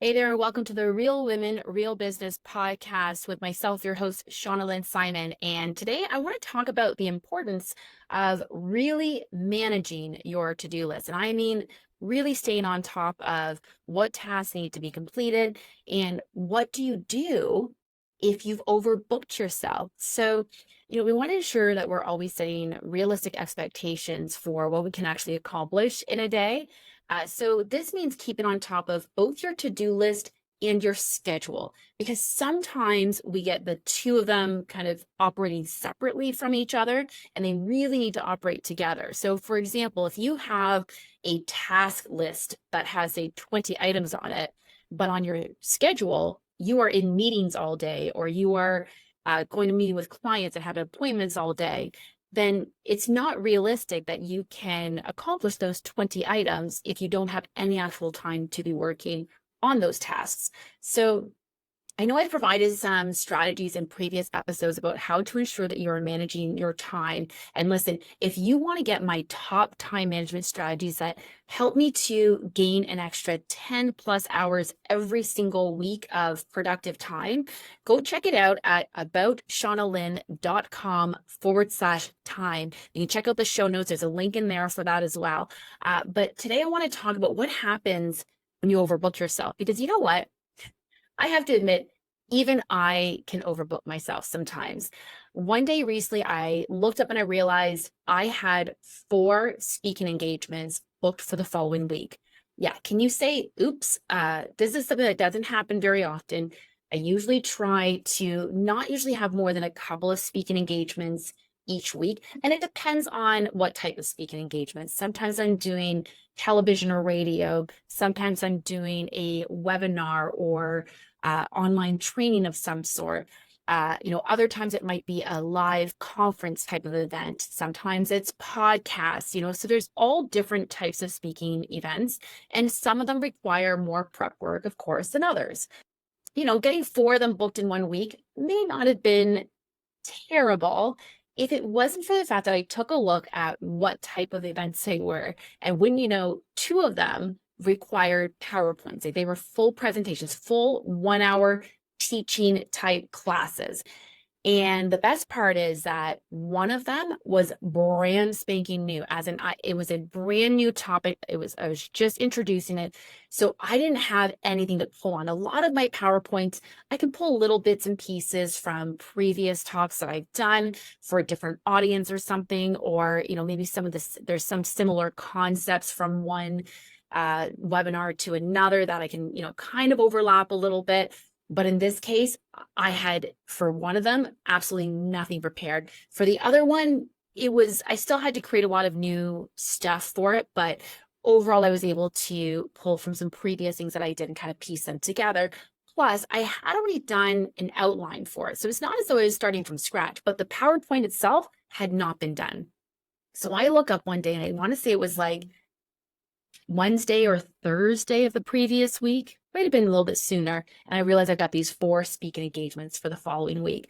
Hey there, welcome to the Real Women, Real Business podcast with myself, your host, Shauna Lynn Simon. And today I want to talk about the importance of really managing your to-do list. And I mean, really staying on top of what tasks need to be completed and what do you do if you've overbooked yourself. So, we want to ensure that we're always setting realistic expectations for what we can actually accomplish in a day. So this means keeping on top of both your to-do list and your schedule, because sometimes we get the two of them kind of operating separately from each other, and they really need to operate together. So for example, if you have a task list that has, say, 20 items on it, but on your schedule, you are in meetings all day, or you are going to meeting with clients and have appointments all day, then it's not realistic that you can accomplish those 20 items if you don't have any actual time to be working on those tasks. So I know I've provided some strategies in previous episodes about how to ensure that you're managing your time. And listen, if you want to get my top time management strategies that help me to gain an extra 10 plus hours every single week of productive time, go check it out at aboutShaunaLynn.com/time. You can check out the show notes. There's a link in there for that as well. But today I want to talk about what happens when you overbook yourself, because you know what? I have to admit, even I can overbook myself sometimes. One day recently, I looked up and I realized I had 4 speaking engagements booked for the following week. Yeah, can you say, oops, this is something that doesn't happen very often. I usually try to not usually have more than a couple of speaking engagements each week. And it depends on what type of speaking engagements. Sometimes I'm doing television or radio. Sometimes I'm doing a webinar or online training of some sort. Other times it might be a live conference type of event. Sometimes it's podcasts, so there's all different types of speaking events, and some of them require more prep work, of course, than others. Getting 4 of them booked in one week may not have been terrible if it wasn't for the fact that I took a look at what type of events they were. And when 2 of them required PowerPoints, they were full presentations, full 1 hour teaching type classes. And the best part is that one of them was brand spanking new, as in it was a brand new topic. I was just introducing it. So I didn't have anything to pull on. A lot of my PowerPoints, I can pull little bits and pieces from previous talks that I've done for a different audience or something, or, maybe some of this, there's some similar concepts from one webinar to another that I can, kind of overlap a little bit. But in this case, I had, for one of them, absolutely nothing prepared. For the other one, I still had to create a lot of new stuff for it, but overall, I was able to pull from some previous things that I did and kind of piece them together. Plus, I had already done an outline for it. So it's not as though I was starting from scratch, but the PowerPoint itself had not been done. So I look up one day, and I want to say it was like Wednesday or Thursday of the previous week. Might have been a little bit sooner. And I realized I've got these 4 speaking engagements for the following week.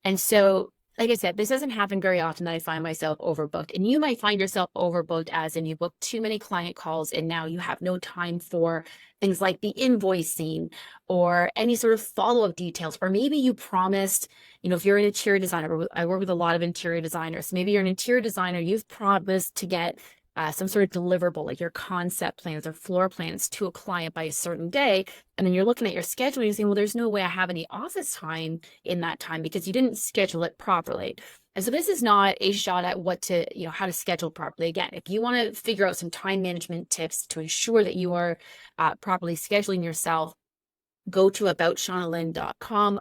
And so, like I said, this doesn't happen very often that I find myself overbooked. And you might find yourself overbooked as in you book too many client calls and now you have no time for things like the invoicing or any sort of follow-up details. Or maybe you promised, if you're an interior designer, I work with a lot of interior designers. Maybe you're an interior designer, you've promised to get some sort of deliverable, like your concept plans or floor plans, to a client by a certain day. And then you're looking at your schedule and you're saying, well, there's no way I have any office time in that time because you didn't schedule it properly. And so this is not a shot at how to schedule properly. Again, if you want to figure out some time management tips to ensure that you are properly scheduling yourself, go to aboutShaunaLynn.com/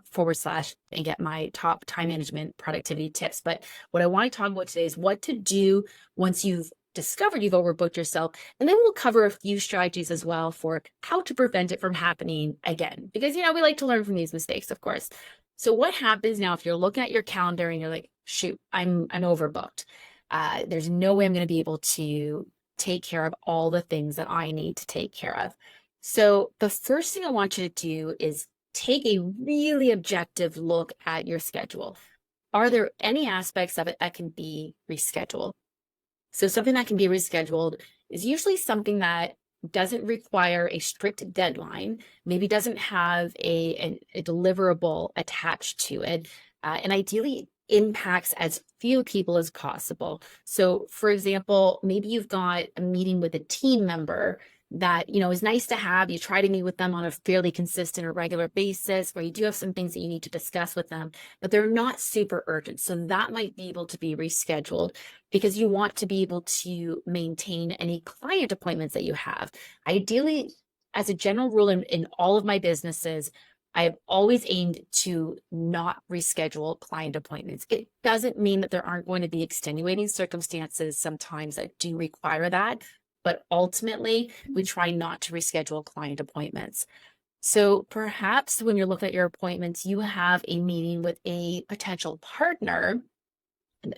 and get my top time management productivity tips. But what I want to talk about today is what to do once you've discovered you've overbooked yourself. And then we'll cover a few strategies as well for how to prevent it from happening again. Because, we like to learn from these mistakes, of course. So what happens now if you're looking at your calendar and you're like, shoot, I'm overbooked. There's no way I'm going to be able to take care of all the things that I need to take care of. So the first thing I want you to do is take a really objective look at your schedule. Are there any aspects of it that can be rescheduled? So something that can be rescheduled is usually something that doesn't require a strict deadline, maybe doesn't have a deliverable attached to it, and ideally impacts as few people as possible. So, for example, maybe you've got a meeting with a team member that is nice to have. You try to meet with them on a fairly consistent or regular basis, where you do have some things that you need to discuss with them, but they're not super urgent. So that might be able to be rescheduled because you want to be able to maintain any client appointments that you have. Ideally, as a general rule in all of my businesses, I have always aimed to not reschedule client appointments. It doesn't mean that there aren't going to be extenuating circumstances sometimes that do require that, but ultimately, we try not to reschedule client appointments. So perhaps when you're looking at your appointments, you have a meeting with a potential partner,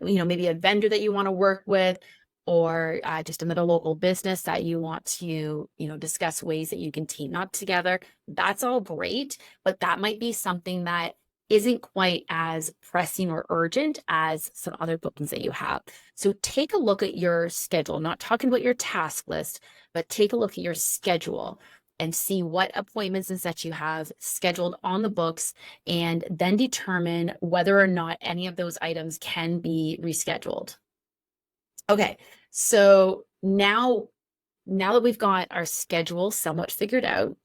maybe a vendor that you want to work with, or just another local business that you want to, discuss ways that you can team up together. That's all great, but that might be something that isn't quite as pressing or urgent as some other bookings that you have. So take a look at your schedule, not talking about your task list, but take a look at your schedule and see what appointments and such you have scheduled on the books, and then determine whether or not any of those items can be rescheduled. Okay, so now that we've got our schedule somewhat figured out,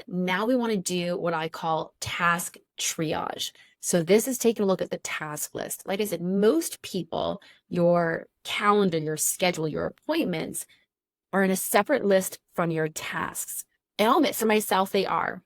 now we want to do what I call task triage. So this is taking a look at the task list. Like I said, most people, your calendar, your schedule, your appointments are in a separate list from your tasks. And I'll admit, for myself, they are.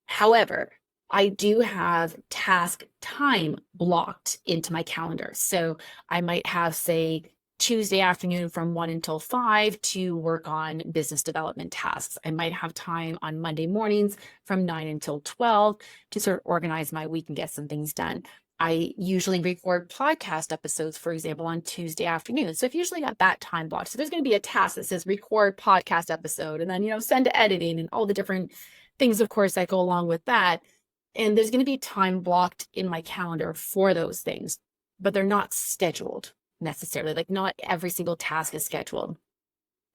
However, I do have task time blocked into my calendar. So I might have, say, Tuesday afternoon from 1 until 5 to work on business development tasks. I might have time on Monday mornings from 9 until 12 to sort of organize my week and get some things done. I usually record podcast episodes, for example, on Tuesday afternoon. So I've usually got that time blocked. So there's going to be a task that says record podcast episode, and then, send to editing and all the different things, of course, that go along with that. And there's going to be time blocked in my calendar for those things, but they're not scheduled necessarily. Like, not every single task is scheduled.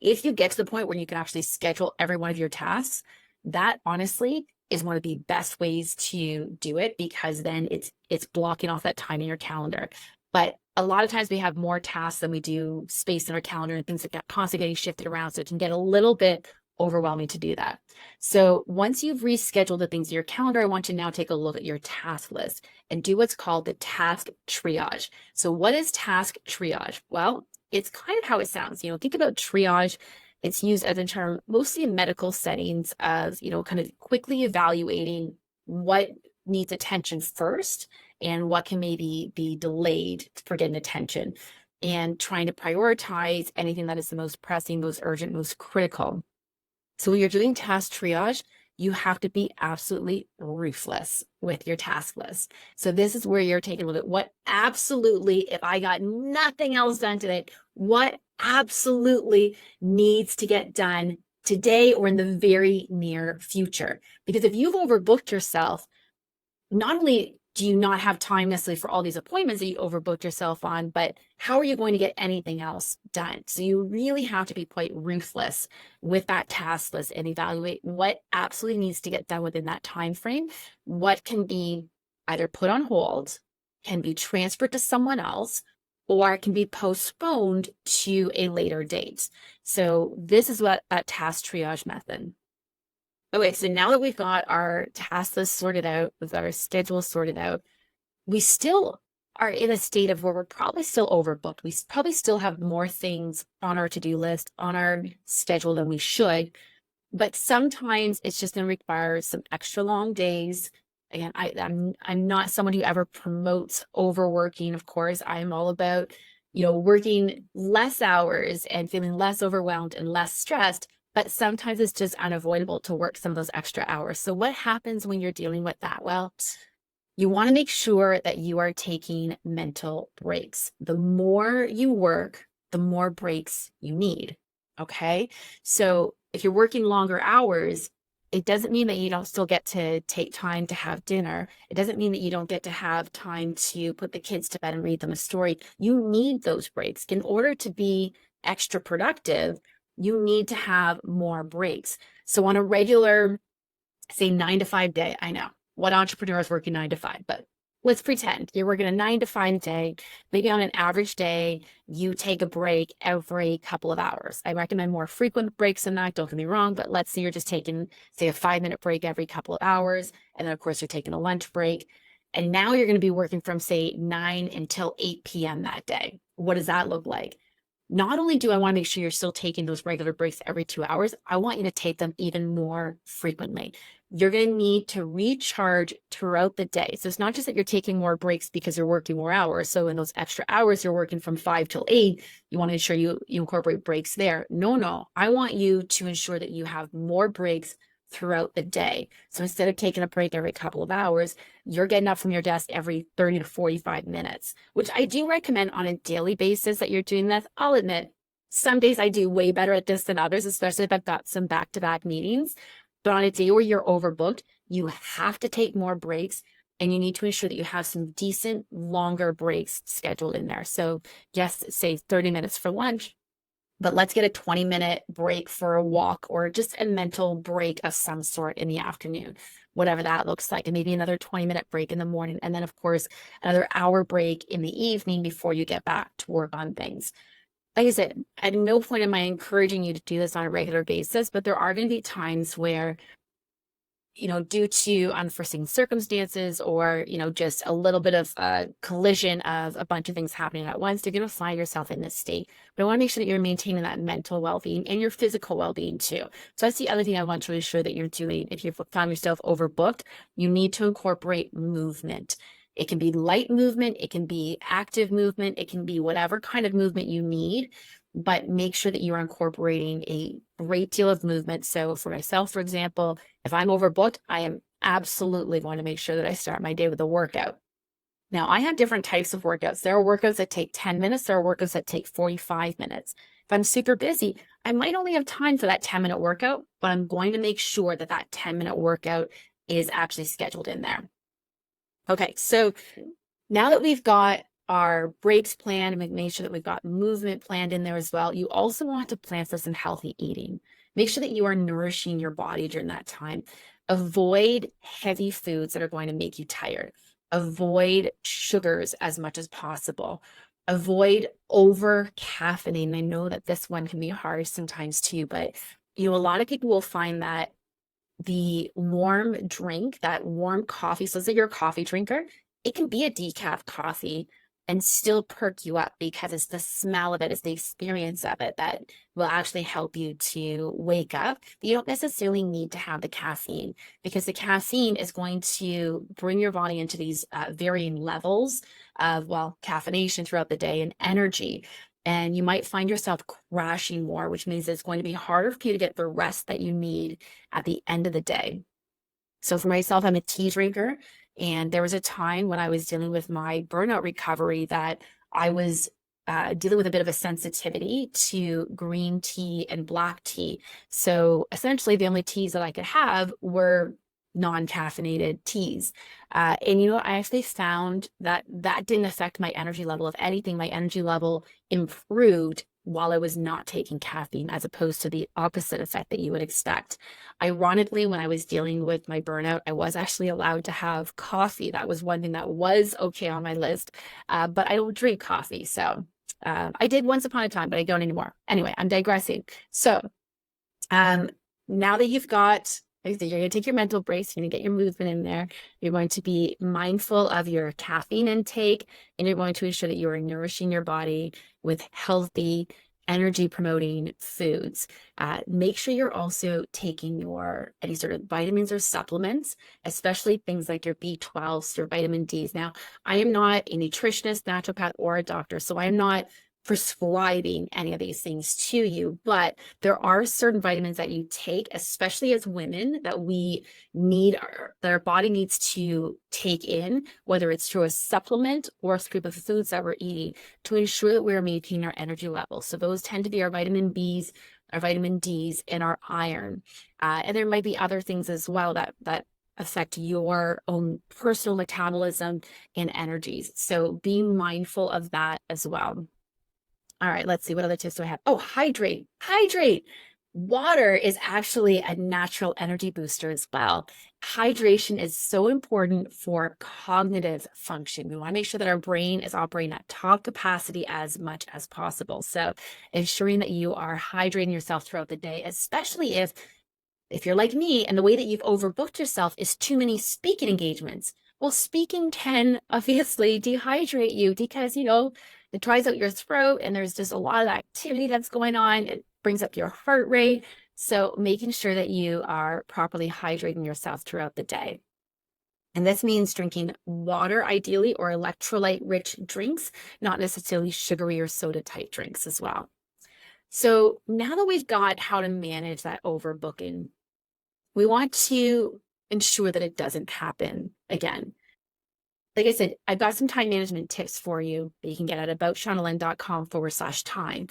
If you get to the point where you can actually schedule every one of your tasks, that honestly is one of the best ways to do it, because then it's blocking off that time in your calendar. But a lot of times we have more tasks than we do space in our calendar, and things that get constantly getting shifted around. So it can get a little bit overwhelming to do that. So once you've rescheduled the things in your calendar, I want you to now take a look at your task list and do what's called the task triage. So what is task triage? Well, it's kind of how it sounds. Think about triage. It's used as a term mostly in medical settings of, kind of quickly evaluating what needs attention first and what can maybe be delayed for getting attention, and trying to prioritize anything that is the most pressing, most urgent, most critical. So when you're doing task triage, you have to be absolutely ruthless with your task list. So this is where you're taking a look at what absolutely, if I got nothing else done today, what absolutely needs to get done today or in the very near future. Because if you've overbooked yourself, not only do you not have time necessarily for all these appointments that you overbooked yourself on, but how are you going to get anything else done? So you really have to be quite ruthless with that task list and evaluate what absolutely needs to get done within that time frame, what can be either put on hold, can be transferred to someone else, or it can be postponed to a later date. So this is what that task triage method. Okay, so now that we've got our task list sorted out, with our schedule sorted out, we still are in a state of where we're probably still overbooked. We probably still have more things on our to-do list, on our schedule than we should, but sometimes it's just going to require some extra long days. Again, I'm not someone who ever promotes overworking. Of course, I'm all about, working less hours and feeling less overwhelmed and less stressed. But sometimes it's just unavoidable to work some of those extra hours. So what happens when you're dealing with that? Well, you want to make sure that you are taking mental breaks. The more you work, the more breaks you need. Okay. So if you're working longer hours, it doesn't mean that you don't still get to take time to have dinner. It doesn't mean that you don't get to have time to put the kids to bed and read them a story. You need those breaks in order to be extra productive. you need to have more breaks. So on a regular, say 9 to 5 day, I know what entrepreneur is working 9 to 5, but let's pretend you're working a 9 to 5 day. Maybe on an average day, you take a break every couple of hours. I recommend more frequent breaks than that. Don't get me wrong, but let's say you're just taking, say, a 5 minute break every couple of hours. And then, of course, you're taking a lunch break. And now you're going to be working from, say, 9 until 8 p.m. that day. What does that look like? Not only do I want to make sure you're still taking those regular breaks every 2 hours, I want you to take them even more frequently. You're going to need to recharge throughout the day. So it's not just that you're taking more breaks because you're working more hours. So in those extra hours, you're working from 5 till 8. You want to ensure you incorporate breaks there. No. I want you to ensure that you have more breaks throughout the day. So instead of taking a break every couple of hours, you're getting up from your desk every 30 to 45 minutes, which I do recommend on a daily basis that you're doing this. I'll admit, some days I do way better at this than others, especially if I've got some back-to-back meetings. But on a day where you're overbooked, you have to take more breaks, and you need to ensure that you have some decent, longer breaks scheduled in there. So yes, say 30 minutes for lunch, but let's get a 20-minute break for a walk or just a mental break of some sort in the afternoon, whatever that looks like. And maybe another 20-minute break in the morning. And then, of course, another hour break in the evening before you get back to work on things. Like I said, at no point am I encouraging you to do this on a regular basis, but there are going to be times where, due to unforeseen circumstances or, just a little bit of a collision of a bunch of things happening at once, you're going to find yourself in this state. But I want to make sure that you're maintaining that mental well-being and your physical well-being too. So that's the other thing I want to ensure that you're doing. If you've found yourself overbooked, you need to incorporate movement. It can be light movement, it can be active movement, it can be whatever kind of movement you need, but make sure that you are incorporating a great deal of movement. So for myself, for example, if I'm overbooked, I am absolutely going to make sure that I start my day with a workout. Now, I have different types of workouts. There are workouts that take 10 minutes, there are workouts that take 45 minutes. If I'm super busy, I might only have time for that 10-minute workout, but I'm going to make sure that that 10-minute workout is actually scheduled in there. Okay, so now that we've got our breaks planned and make sure that we've got movement planned in there as well, you also want to plan for some healthy eating. Make sure that you are nourishing your body during that time. Avoid heavy foods that are going to make you tired. Avoid sugars as much as possible. Avoid over caffeinating. I know that this one can be hard sometimes too, but a lot of people will find that the warm drink, that warm coffee, so say you're a coffee drinker, it can be a decaf coffee and still perk you up because it's the smell of it, it's the experience of it that will actually help you to wake up. But you don't necessarily need to have the caffeine because the caffeine is going to bring your body into these varying levels of, caffeination throughout the day and energy. And you might find yourself crashing more, which means it's going to be harder for you to get the rest that you need at the end of the day. So for myself, I'm a tea drinker. And there was a time when I was dealing with my burnout recovery that I was dealing with a bit of a sensitivity to green tea and black tea. So essentially, the only teas that I could have were non-caffeinated teas. I actually found that that didn't affect my energy level. If anything, my energy level improved while I was not taking caffeine, as opposed to the opposite effect that you would expect. Ironically, when I was dealing with my burnout, I was actually allowed to have coffee. That was one thing that was okay on my list, but I don't drink coffee. So I did once upon a time, but I don't anymore. Anyway, I'm digressing. So now that you've got, you're going to take your mental breaks, you're going to get your movement in there, you're going to be mindful of your caffeine intake, and you're going to ensure that you are nourishing your body with healthy, energy promoting foods. Make sure you're also taking any sort of vitamins or supplements, especially things like your B12s, your vitamin Ds. Now, I am not a nutritionist, naturopath, or a doctor, so I'm not prescribing any of these things to you, but there are certain vitamins that you take, especially as women, that we need, that our body needs to take in, whether it's through a supplement or a group of foods that we're eating, to ensure that we're maintaining our energy levels. So those tend to be our vitamin Bs, our vitamin Ds, and our iron. And there might be other things as well that affect your own personal metabolism and energies. So be mindful of that as well. All right, let's see. What other tips do I have? Oh, hydrate. Hydrate. Water is actually a natural energy booster as well. Hydration is so important for cognitive function. We want to make sure that our brain is operating at top capacity as much as possible. So, ensuring that you are hydrating yourself throughout the day, especially if you're like me and the way that you've overbooked yourself is too many speaking engagements. Well, speaking can obviously dehydrate you because, it dries out your throat and there's just a lot of activity that's going on. It brings up your heart rate. So making sure that you are properly hydrating yourself throughout the day. And this means drinking water, ideally, or electrolyte rich drinks, not necessarily sugary or soda type drinks as well. So now that we've got how to manage that overbooking, we want to ensure that it doesn't happen again. Like I said, I've got some time management tips for you that you can get at aboutShaunaLynn.com/time.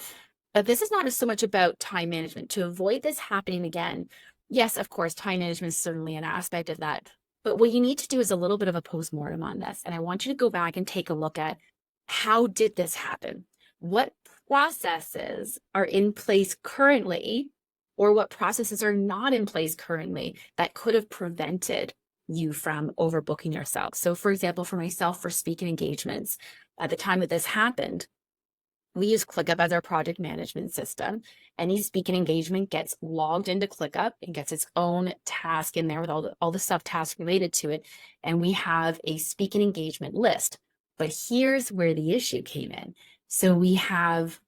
But this is not so much about time management. To avoid this happening again, yes, of course, time management is certainly an aspect of that. But what you need to do is a little bit of a postmortem on this. And I want you to go back and take a look at how did this happen? What processes are in place currently, or what processes are not in place currently that could have prevented you from overbooking yourself? So, for example, for myself, for speaking engagements, at the time that this happened, we use ClickUp as our project management system. Any speaking engagement gets logged into ClickUp and gets its own task in there with all the sub tasks related to it. And we have a speaking engagement list. But here's where the issue came in. So we have,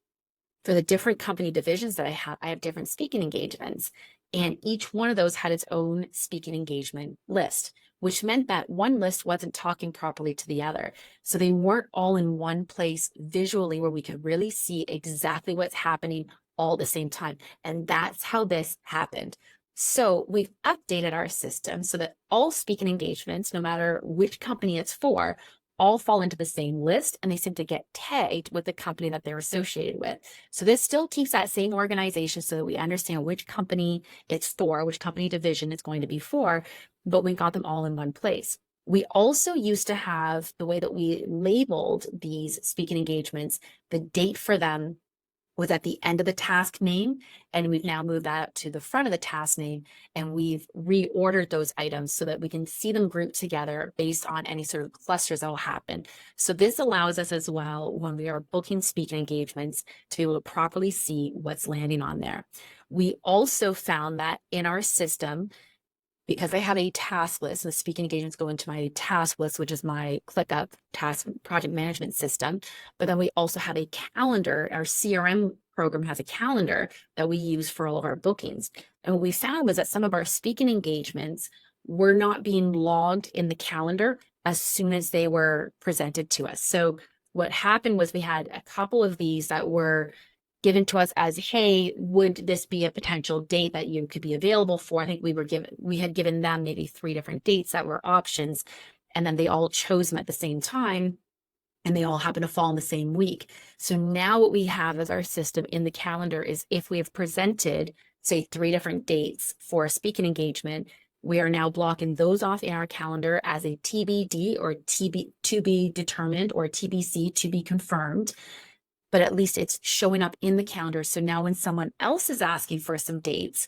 for the different company divisions that I have different speaking engagements. And each one of those had its own speaking engagement list, which meant that one list wasn't talking properly to the other. So they weren't all in one place visually where we could really see exactly what's happening all at the same time. And that's how this happened. So we've updated our system so that all speaking engagements, no matter which company it's for, all fall into the same list and they seem to get tagged with the company that they're associated with. So this still keeps that same organization so that we understand which company it's for, which company division it's going to be for, but we got them all in one place. We also used to have the way that we labeled these speaking engagements, the date for them was at the end of the task name, and we've now moved that to the front of the task name, and we've reordered those items so that we can see them grouped together based on any sort of clusters that will happen. So this allows us as well, when we are booking speaking engagements, to be able to properly see what's landing on there. We also found that in our system, because I have a task list, and the speaking engagements go into my task list, which is my ClickUp task project management system. But then we also have a calendar. Our CRM program has a calendar that we use for all of our bookings. And what we found was that some of our speaking engagements were not being logged in the calendar as soon as they were presented to us. So what happened was we had a couple of these that were given to us as, hey, would this be a potential date that you could be available for? I think we had given them maybe 3 different dates that were options, and then they all chose them at the same time, and they all happen to fall in the same week. So now what we have as our system in the calendar is if we have presented, say, 3 different dates for a speaking engagement, we are now blocking those off in our calendar as a TBD or to be determined or TBC to be confirmed. But at least it's showing up in the calendar. So now when someone else is asking for some dates,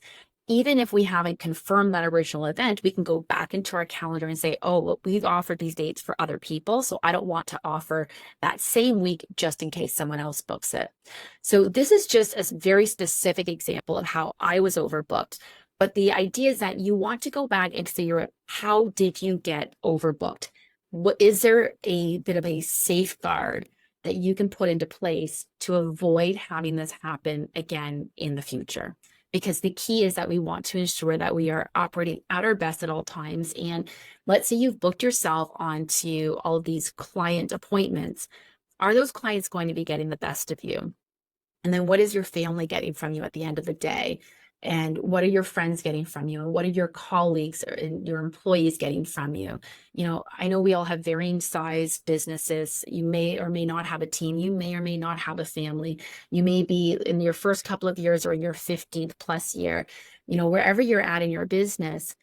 even if we haven't confirmed that original event, we can go back into our calendar and say, oh, well, we've offered these dates for other people, so I don't want to offer that same week just in case someone else books it. So this is just a very specific example of how I was overbooked. But the idea is that you want to go back and figure out, how did you get overbooked? Is there a bit of a safeguard that you can put into place to avoid having this happen again in the future? Because the key is that we want to ensure that we are operating at our best at all times. And let's say you've booked yourself onto all of these client appointments. Are those clients going to be getting the best of you? And then what is your family getting from you at the end of the day? And what are your friends getting from you? And what are your colleagues and your employees getting from you? I know we all have varying size businesses. You may or may not have a team. You may or may not have a family. You may be in your first couple of years or in your 15th plus year. Wherever you're at in your business,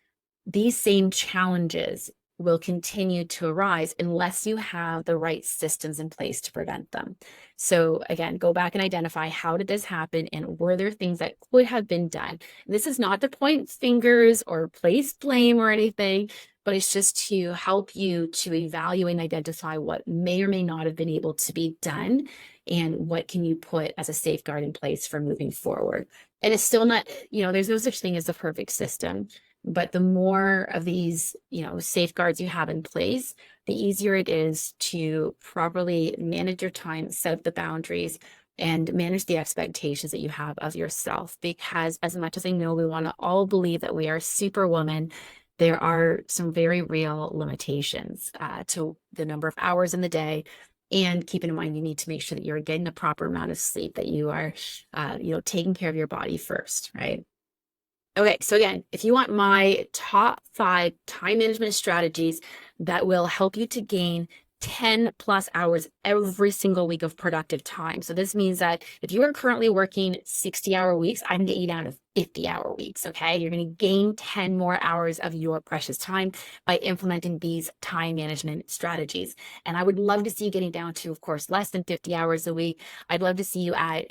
these same challenges will continue to arise unless you have the right systems in place to prevent them. So again, go back and identify, how did this happen and were there things that could have been done? This is not to point fingers or place blame or anything, but it's just to help you to evaluate and identify what may or may not have been able to be done and what can you put as a safeguard in place for moving forward. And it's still not, there's no such thing as a perfect system. But the more of these, safeguards you have in place, the easier it is to properly manage your time, set up the boundaries, and manage the expectations that you have of yourself. Because as much as I know we want to all believe that we are superwoman, there are some very real limitations to the number of hours in the day. And keep in mind, you need to make sure that you're getting the proper amount of sleep, that you are, taking care of your body first, right? Okay, so again, if you want my top 5 time management strategies that will help you to gain 10 plus hours every single week of productive time. So this means that if you are currently working 60-hour weeks, I'm going to get you down to 50-hour weeks. Okay, you're going to gain 10 more hours of your precious time by implementing these time management strategies. And I would love to see you getting down to, of course, less than 50 hours a week. I'd love to see you at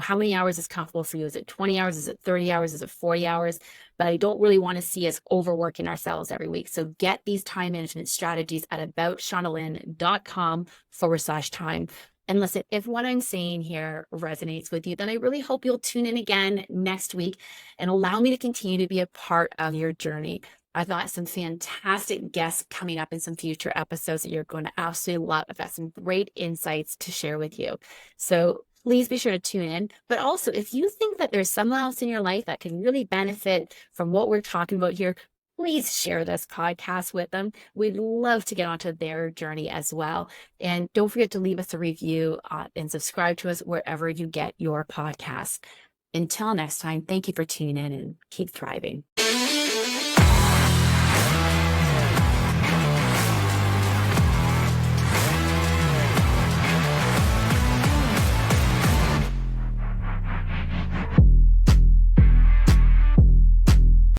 how many hours is comfortable for you? Is it 20 hours? Is it 30 hours? Is it 40 hours? But I don't really want to see us overworking ourselves every week. So get these time management strategies at aboutshaunalynn.com/time. And listen, if what I'm saying here resonates with you, then I really hope you'll tune in again next week and allow me to continue to be a part of your journey. I've got some fantastic guests coming up in some future episodes that you're going to absolutely love. I've got some great insights to share with you. So please be sure to tune in. But also, if you think that there's someone else in your life that can really benefit from what we're talking about here, please share this podcast with them. We'd love to get onto their journey as well. And don't forget to leave us a review and subscribe to us wherever you get your podcasts. Until next time, thank you for tuning in and keep thriving.